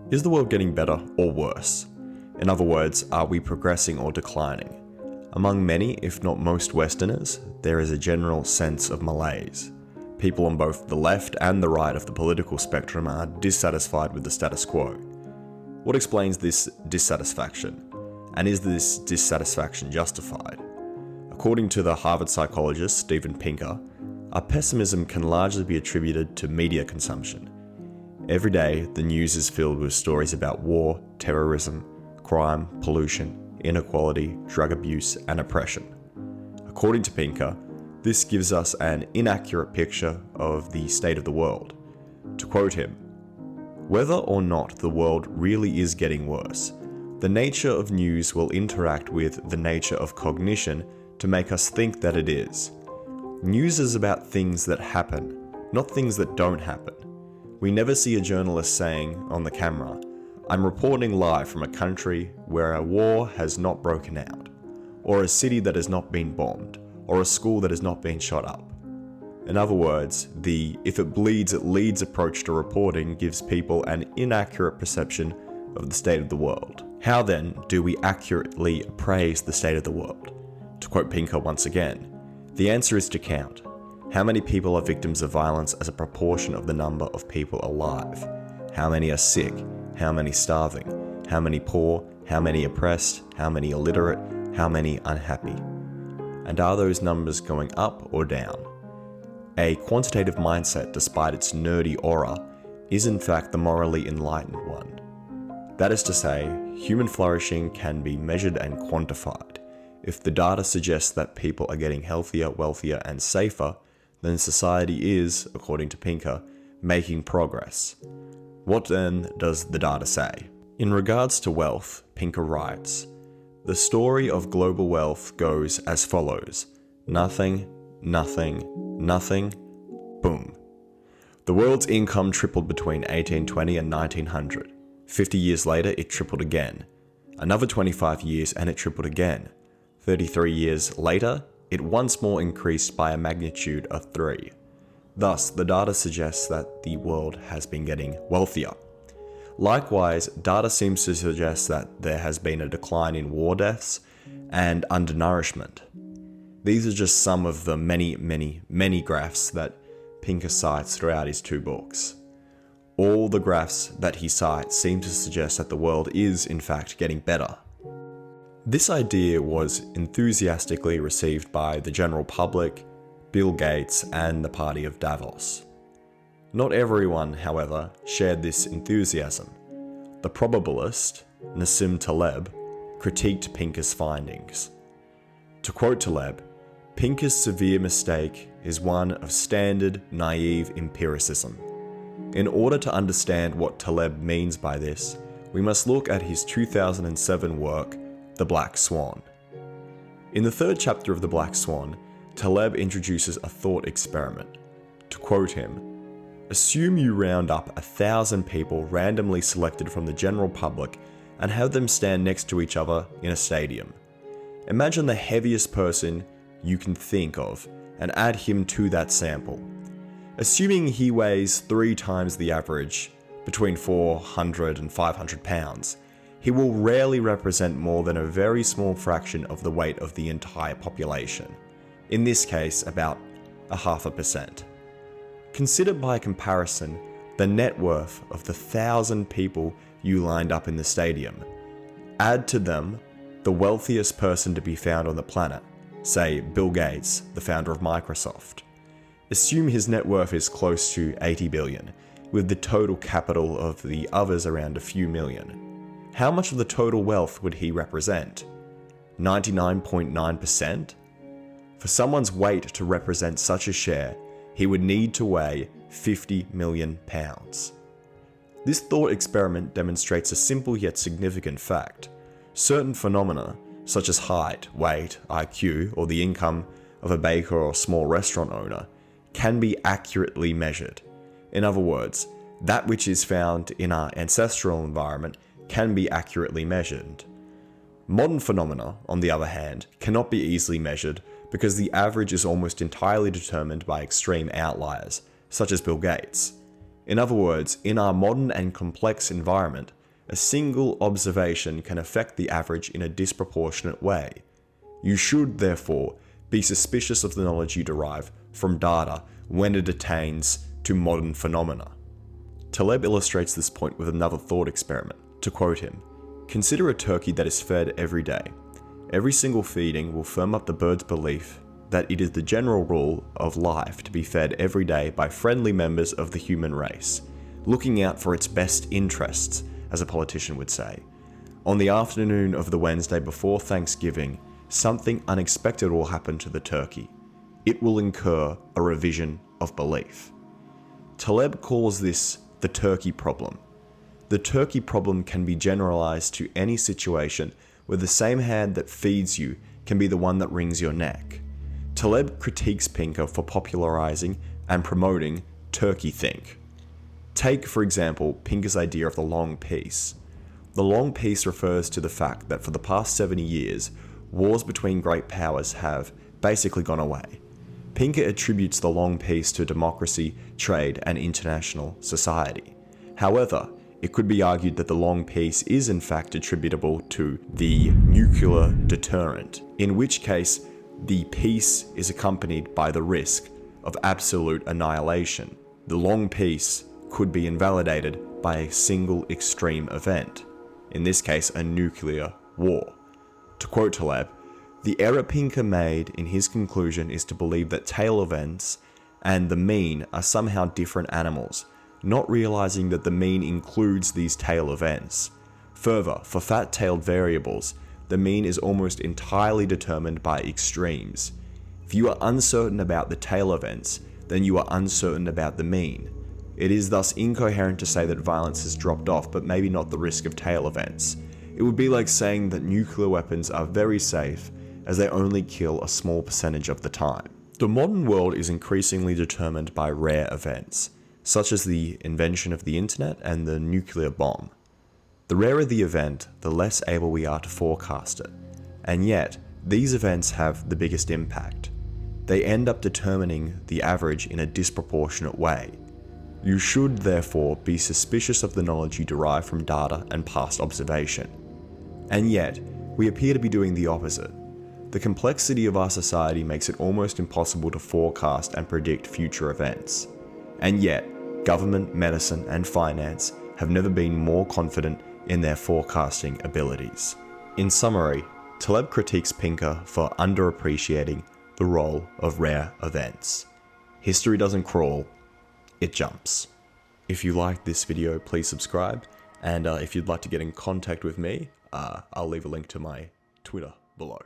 Is the world getting better or worse? In other words, are we progressing or declining? Among many, if not most Westerners, there is a general sense of malaise. People on both the left and the right of the political spectrum are dissatisfied with the status quo. What explains this dissatisfaction? And is this dissatisfaction justified? According to the Harvard psychologist Steven Pinker, our pessimism can largely be attributed to media consumption. Every day, the news is filled with stories about war, terrorism, crime, pollution, inequality, drug abuse, and oppression. According to Pinker, this gives us an inaccurate picture of the state of the world. To quote him, "Whether or not the world really is getting worse, the nature of news will interact with the nature of cognition to make us think that it is. News is about things that happen, not things that don't happen. We never see a journalist saying on the camera, 'I'm reporting live from a country where a war has not broken out, or a city that has not been bombed, or a school that has not been shot up.' In other words, the 'if it bleeds, it leads' approach to reporting gives people an inaccurate perception of the state of the world. How then do we accurately appraise the state of the world? To quote Pinker once again, the answer is to count. How many people are victims of violence as a proportion of the number of people alive? How many are sick? How many starving? How many poor? How many oppressed? How many illiterate? How many unhappy? And are those numbers going up or down? A quantitative mindset, despite its nerdy aura, is in fact the morally enlightened one. That is to say, human flourishing can be measured and quantified. If the data suggests that people are getting healthier, wealthier, and safer, then society is, according to Pinker, making progress. What then does the data say? In regards to wealth, Pinker writes, "The story of global wealth goes as follows: nothing, nothing, nothing, boom. The world's income tripled between 1820 and 1900. 50 years later, it tripled again. Another 25 years and it tripled again. 33 years later, it once more increased by a magnitude of 3. Thus, the data suggests that the world has been getting wealthier. Likewise, data seems to suggest that there has been a decline in war deaths and undernourishment. These are just some of the many graphs that Pinker cites throughout his 2 books. All the graphs that he cites seem to suggest that the world is, in fact, getting better. This idea was enthusiastically received by the general public, Bill Gates, and the party of Davos. Not everyone, however, shared this enthusiasm. The probabilist, Nassim Taleb, critiqued Pinker's findings. To quote Taleb, "Pinker's severe mistake is one of standard, naive empiricism. In order to understand what Taleb means by this, we must look at his 2007 work, The Black Swan. In the 3rd chapter of The Black Swan, Taleb introduces a thought experiment. To quote him, "Assume you round up 1,000 people randomly selected from the general public and have them stand next to each other in a stadium. Imagine the heaviest person you can think of and add him to that sample. Assuming he weighs 3 times the average, between 400 and 500 pounds, he will rarely represent more than a very small fraction of the weight of the entire population. In this case, about 0.5%. Consider by comparison the net worth of the 1,000 people you lined up in the stadium. Add to them the wealthiest person to be found on the planet, say Bill Gates, the founder of Microsoft. Assume his net worth is close to 80 billion, with the total capital of the others around a few million. How much of the total wealth would he represent? 99.9%? For someone's weight to represent such a share, he would need to weigh 50 million pounds. This thought experiment demonstrates a simple yet significant fact. Certain phenomena, such as height, weight, IQ, or the income of a baker or small restaurant owner, can be accurately measured. In other words, that which is found in our ancestral environment can be accurately measured. Modern phenomena, on the other hand, cannot be easily measured because the average is almost entirely determined by extreme outliers, such as Bill Gates. In other words, in our modern and complex environment, a single observation can affect the average in a disproportionate way. You should, therefore, be suspicious of the knowledge you derive from data when it attains to modern phenomena. Taleb illustrates this point with another thought experiment. To quote him, "Consider a turkey that is fed every day. Every single feeding will firm up the bird's belief that it is the general rule of life to be fed every day by friendly members of the human race, looking out for its best interests, as a politician would say. On the afternoon of the Wednesday before Thanksgiving, something unexpected will happen to the turkey. It will incur a revision of belief." Taleb calls this the turkey problem. The turkey problem can be generalized to any situation where the same hand that feeds you can be the one that wrings your neck. Taleb critiques Pinker for popularizing and promoting turkey think. Take, for example, Pinker's idea of the long peace. The long peace refers to the fact that for the past 70 years, wars between great powers have basically gone away. Pinker attributes the long peace to democracy, trade, and international society. However, it could be argued that the long peace is in fact attributable to the nuclear deterrent, in which case the peace is accompanied by the risk of absolute annihilation. The long peace could be invalidated by a single extreme event, in this case a nuclear war. To quote Taleb, "The error Pinker made in his conclusion is to believe that tail events and the mean are somehow different animals, not realizing that the mean includes these tail events. Further, for fat-tailed variables, the mean is almost entirely determined by extremes. If you are uncertain about the tail events, then you are uncertain about the mean. It is thus incoherent to say that violence has dropped off, but maybe not the risk of tail events. It would be like saying that nuclear weapons are very safe, as they only kill a small percentage of the time." The modern world is increasingly determined by rare events, such as the invention of the internet and the nuclear bomb. The rarer the event, the less able we are to forecast it. And yet, these events have the biggest impact. They end up determining the average in a disproportionate way. You should, therefore, be suspicious of the knowledge you derive from data and past observation. And yet, we appear to be doing the opposite. The complexity of our society makes it almost impossible to forecast and predict future events. And yet, government, medicine, and finance have never been more confident in their forecasting abilities. In summary, Taleb critiques Pinker for underappreciating the role of rare events. History doesn't crawl, it jumps. If you liked this video, please subscribe, and if you'd like to get in contact with me, I'll leave a link to my Twitter below.